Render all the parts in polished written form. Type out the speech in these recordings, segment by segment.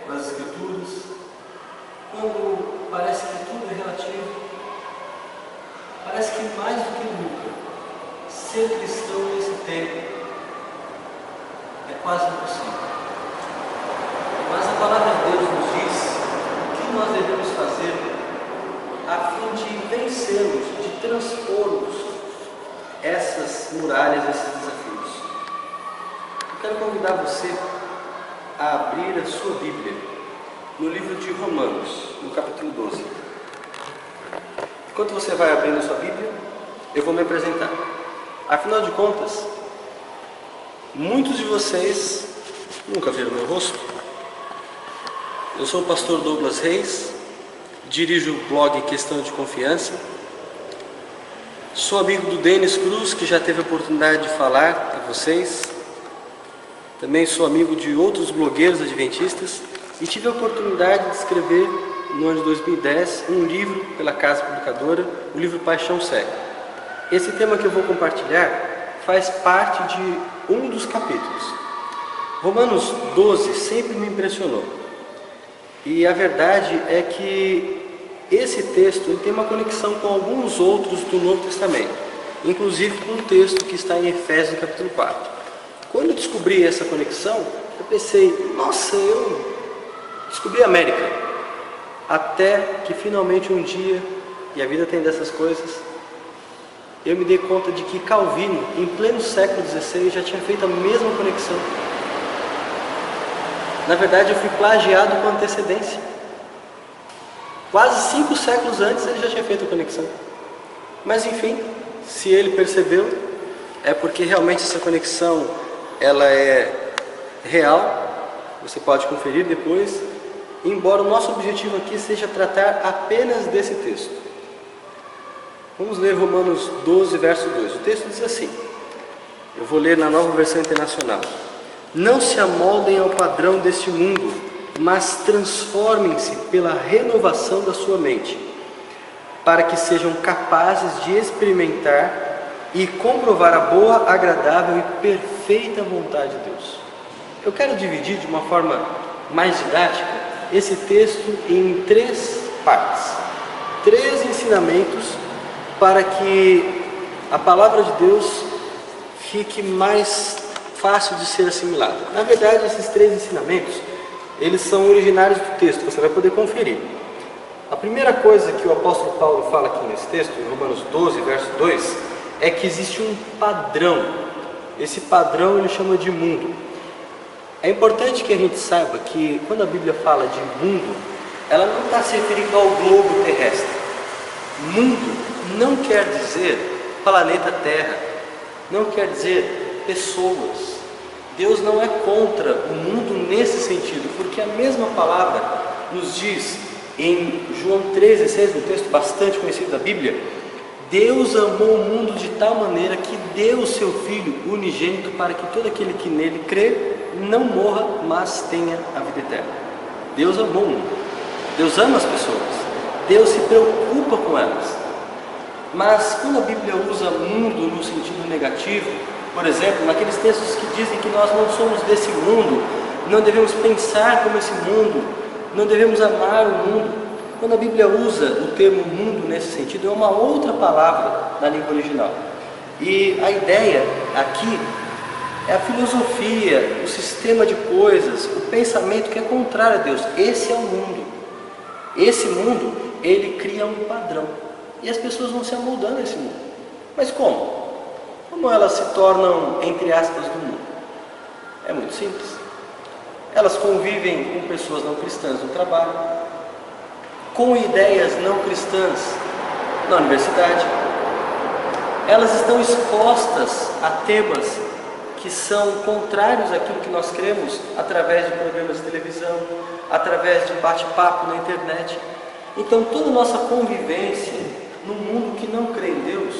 nas Escrituras, quando parece que tudo é relativo, parece que mais do que nunca, ser cristão nesse tempo é quase impossível. Mas a palavra de Deus nos diz o que nós devemos fazer a fim de vencermos, de transpormos essas muralhas, esses desafios. Eu quero convidar você a abrir a sua Bíblia no livro de Romanos, no capítulo 12. Enquanto você vai abrindo a sua Bíblia, eu vou me apresentar. Afinal de contas, muitos de vocês nunca viram meu rosto. Eu sou o pastor Douglas Reis, dirijo o blog Questão de Confiança. Sou amigo do Denis Cruz, que já teve a oportunidade de falar a vocês. Também sou amigo de outros blogueiros adventistas e tive a oportunidade de escrever, no ano de 2010, um livro pela Casa Publicadora, o livro Paixão Cega. Esse tema que eu vou compartilhar faz parte de um dos capítulos. Romanos 12 sempre me impressionou. E a verdade é que esse texto ele tem uma conexão com alguns outros do Novo Testamento, inclusive com um texto que está em Efésios capítulo 4. Quando eu descobri essa conexão, eu pensei, nossa, eu descobri a América. Até que finalmente um dia, e a vida tem dessas coisas, eu me dei conta de que Calvino, em pleno século XVI, já tinha feito a mesma conexão. Na verdade, eu fui plagiado com antecedência. Quase 5 séculos antes ele já tinha feito a conexão. Mas enfim, se ele percebeu, é porque realmente essa conexão ela é real. Você pode conferir depois, embora o nosso objetivo aqui seja tratar apenas desse texto. Vamos ler Romanos 12, verso 2. O texto diz assim, eu vou ler na Nova Versão Internacional. Não se amoldem ao padrão deste mundo, mas transformem-se pela renovação da sua mente, para que sejam capazes de experimentar e comprovar a boa, agradável e perfeita vontade de Deus. Eu quero dividir de uma forma mais didática esse texto em 3 partes, 3 ensinamentos para que a palavra de Deus fique mais fácil de ser assimilada. Na verdade, esses 3 ensinamentos eles são originários do texto, você vai poder conferir. A primeira coisa que o apóstolo Paulo fala aqui nesse texto, em Romanos 12, verso 2, é que existe um padrão. Esse padrão ele chama de mundo. É importante que a gente saiba que quando a Bíblia fala de mundo, ela não está se referindo ao globo terrestre. Mundo não quer dizer planeta Terra, não quer dizer pessoas. Deus não é contra o mundo nesse sentido, porque a mesma palavra nos diz em João 13,6, um texto bastante conhecido da Bíblia, Deus amou o mundo de tal maneira que deu o seu Filho unigênito para que todo aquele que nele crê não morra, mas tenha a vida eterna. Deus amou o mundo, Deus ama as pessoas, Deus se preocupa com elas. Mas quando a Bíblia usa mundo no sentido negativo, por exemplo, naqueles textos que dizem que nós não somos desse mundo, não devemos pensar como esse mundo, não devemos amar o mundo. Quando a Bíblia usa o termo mundo nesse sentido, é uma outra palavra na língua original. E a ideia aqui é a filosofia, o sistema de coisas, o pensamento que é contrário a Deus. Esse é o mundo. Esse mundo, ele cria um padrão. E as pessoas vão se amoldando a esse mundo. Mas como? Como elas se tornam, entre aspas, do mundo? É muito simples. Elas convivem com pessoas não cristãs no trabalho, com ideias não cristãs na universidade. Elas estão expostas a temas que são contrários àquilo que nós cremos através de programas de televisão, através de bate-papo na internet. Então toda a nossa convivência no mundo que não crê em Deus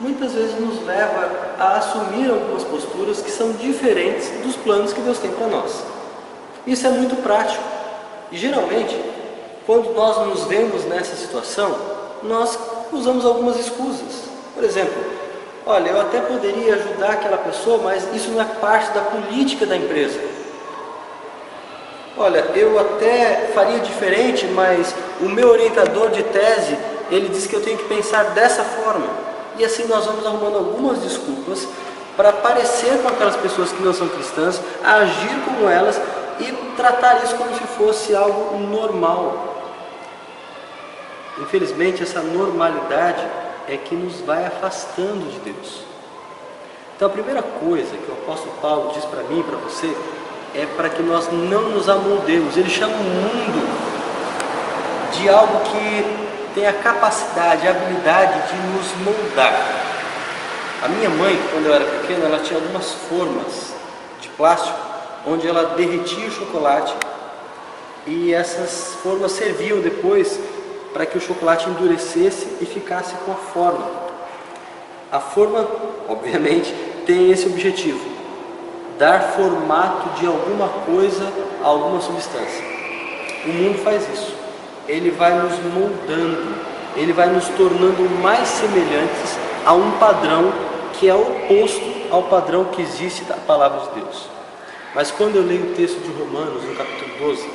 muitas vezes nos leva a assumir algumas posturas que são diferentes dos planos que Deus tem para nós. Isso é muito prático. E geralmente, quando nós nos vemos nessa situação, nós usamos algumas escusas. Por exemplo, olha, eu até poderia ajudar aquela pessoa, mas isso não é parte da política da empresa. olha, eu até faria diferente, mas o meu orientador de tese, ele diz que eu tenho que pensar dessa forma. E assim nós vamos arrumando algumas desculpas para parecer com aquelas pessoas que não são cristãs, agir como elas e tratar isso como se fosse algo normal. Infelizmente, essa normalidade é que nos vai afastando de Deus. Então, a primeira coisa que o apóstolo Paulo diz para mim e para você é para que nós não nos amoldemos. Ele chama o mundo de algo que tem a capacidade, a habilidade de nos moldar. A minha mãe, quando eu era pequeno, ela tinha algumas formas de plástico onde ela derretia o chocolate e essas formas serviam depois para que o chocolate endurecesse e ficasse com a forma. A forma, obviamente, tem esse objetivo: dar formato de alguma coisa a alguma substância. O mundo faz isso. Ele vai nos moldando, ele vai nos tornando mais semelhantes a um padrão que é oposto ao padrão que existe da palavra de Deus. Mas quando eu leio o texto de Romanos, no capítulo 12,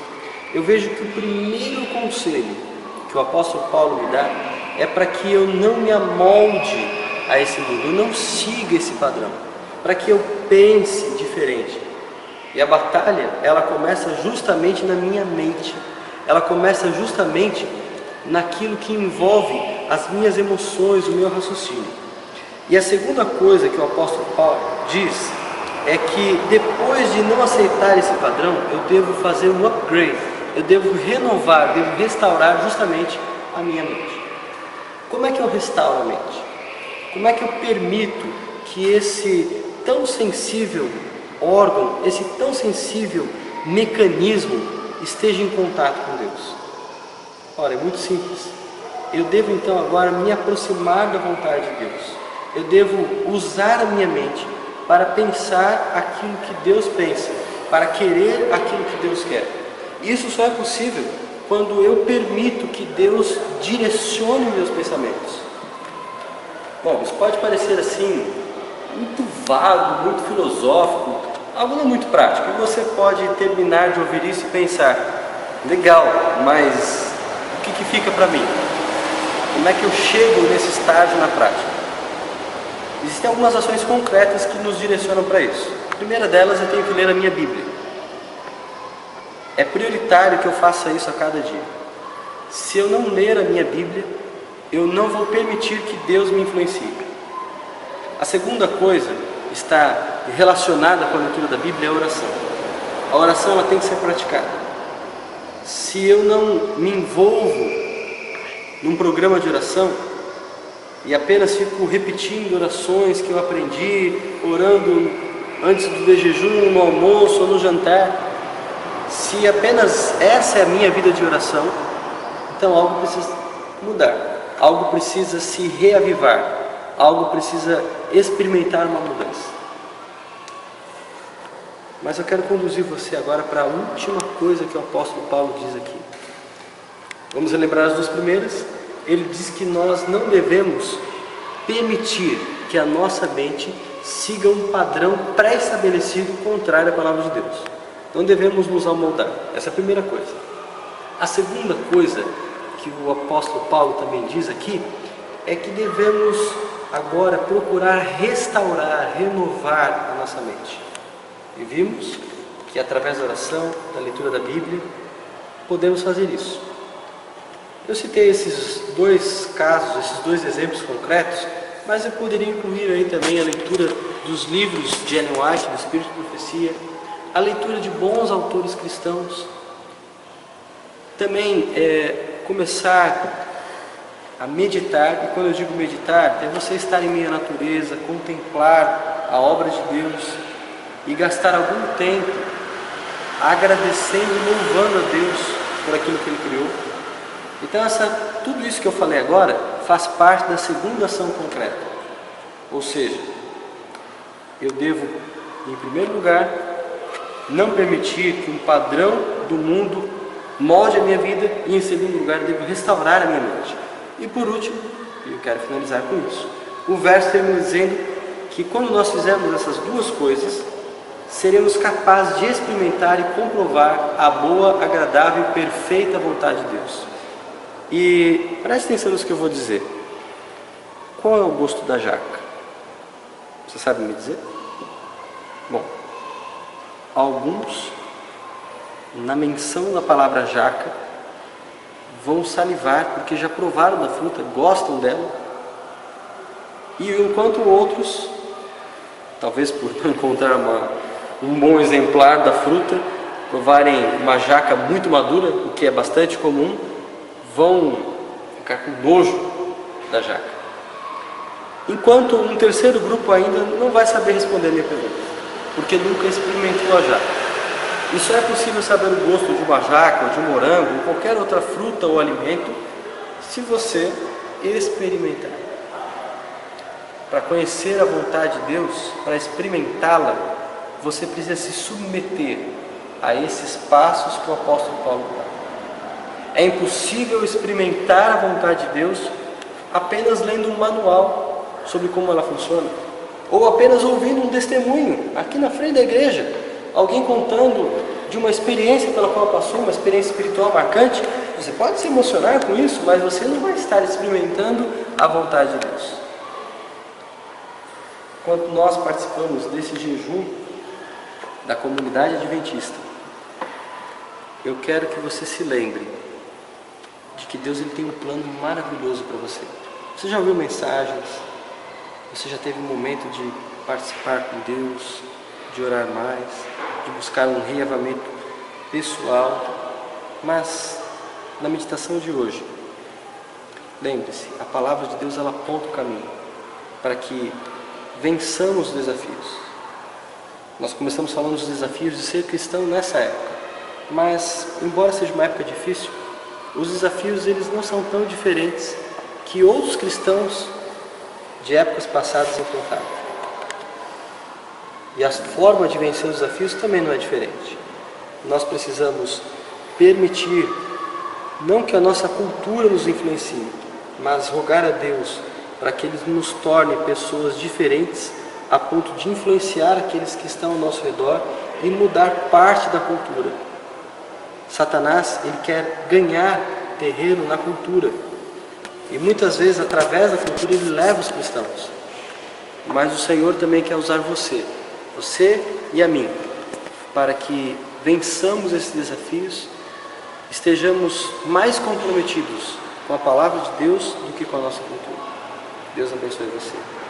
eu vejo que o primeiro conselho que o apóstolo Paulo me dá é para que eu não me amolde a esse mundo, eu não siga esse padrão, para que eu pense diferente. E a batalha, ela começa justamente na minha mente, ela começa justamente naquilo que envolve as minhas emoções, o meu raciocínio. E a segunda coisa que o apóstolo Paulo diz é que depois de não aceitar esse padrão, eu devo fazer um upgrade, eu devo renovar, devo restaurar justamente a minha mente. Como é que eu restauro a mente? Como é que eu permito que esse tão sensível órgão, esse tão sensível mecanismo esteja em contato com Deus? Ora, é muito simples. Eu devo então agora me aproximar da vontade de Deus. Eu devo usar a minha mente para pensar aquilo que Deus pensa, para querer aquilo que Deus quer. Isso só é possível quando eu permito que Deus direcione meus pensamentos. Bom, isso pode parecer assim, muito vago, muito filosófico, algo não muito prático. E você pode terminar de ouvir isso e pensar: legal, mas o que fica para mim? Como é que eu chego nesse estágio na prática? Existem algumas ações concretas que nos direcionam para isso. A primeira delas, eu tenho que ler a minha Bíblia. É prioritário que eu faça isso a cada dia. Se eu não ler a minha Bíblia, eu não vou permitir que Deus me influencie. A segunda coisa está relacionada com a leitura da Bíblia é a oração. A oração, ela tem que ser praticada. Se eu não me envolvo num programa de oração e apenas fico repetindo orações que eu aprendi, orando antes do jejum, no almoço ou no jantar, se apenas essa é a minha vida de oração, então algo precisa mudar, algo precisa se reavivar, algo precisa experimentar uma mudança. Mas eu quero conduzir você agora para a última coisa que o apóstolo Paulo diz aqui. Vamos relembrar as duas primeiras. Ele diz que nós não devemos permitir que a nossa mente siga um padrão pré-estabelecido contrário à palavra de Deus. Não devemos nos amoldar. Essa é a primeira coisa. A segunda coisa que o apóstolo Paulo também diz aqui é que devemos agora procurar restaurar, renovar a nossa mente. E vimos que através da oração, da leitura da Bíblia, podemos fazer isso. Eu citei esses dois casos, esses dois exemplos concretos, mas eu poderia incluir aí também a leitura dos livros de Ellen White, do Espírito de Profecia, a leitura de bons autores cristãos, também começar a meditar. E quando eu digo meditar, é você estar em meio à natureza, contemplar a obra de Deus e gastar algum tempo agradecendo e louvando a Deus por aquilo que Ele criou. Então tudo isso que eu falei agora faz parte da segunda ação concreta. Ou seja, eu devo, em primeiro lugar, não permitir que um padrão do mundo molde a minha vida, e em segundo lugar, eu devo restaurar a minha mente. E por último, e eu quero finalizar com isso, o verso termina dizendo que quando nós fizermos essas duas coisas, seremos capazes de experimentar e comprovar a boa, agradável e perfeita vontade de Deus. E preste atenção nisso que eu vou dizer. Qual é o gosto da jaca? Você sabe me dizer? Bom, alguns, na menção da palavra jaca, vão salivar porque já provaram da fruta, gostam dela. E enquanto outros, talvez por não encontrar um bom exemplar da fruta, provarem uma jaca muito madura, o que é bastante comum, vão ficar com nojo da jaca. Enquanto um terceiro grupo ainda não vai saber responder a minha pergunta, porque nunca experimentou a jaca. E só é possível saber o gosto de uma jaca, ou de um morango, ou qualquer outra fruta ou alimento, se você experimentar. Para conhecer a vontade de Deus, para experimentá-la, você precisa se submeter a esses passos que o apóstolo Paulo dá. É impossível experimentar a vontade de Deus apenas lendo um manual sobre como ela funciona, ou apenas ouvindo um testemunho aqui na frente da igreja, alguém contando de uma experiência pela qual passou, uma experiência espiritual marcante. Você pode se emocionar com isso, mas você não vai estar experimentando a vontade de Deus. Quando nós participamos desse jejum da comunidade adventista, eu quero que você se lembre de que Deus ele tem um plano maravilhoso para você. Você já ouviu mensagens? Você já teve um momento de participar com Deus, de orar mais, de buscar um reavamento pessoal? Mas na meditação de hoje, lembre-se, a palavra de Deus ela aponta o caminho para que vençamos os desafios. Nós começamos falando dos desafios de ser cristão nessa época, mas embora seja uma época difícil, os desafios eles não são tão diferentes que outros cristãos de épocas passadas enfrentaram. E a forma de vencer os desafios também não é diferente. Nós precisamos permitir, não que a nossa cultura nos influencie, mas rogar a Deus para que Ele nos torne pessoas diferentes a ponto de influenciar aqueles que estão ao nosso redor e mudar parte da cultura. Satanás, ele quer ganhar terreno na cultura. E muitas vezes, através da cultura, ele leva os cristãos. Mas o Senhor também quer usar você e a mim, para que vençamos esses desafios, estejamos mais comprometidos com a palavra de Deus do que com a nossa cultura. Deus abençoe você.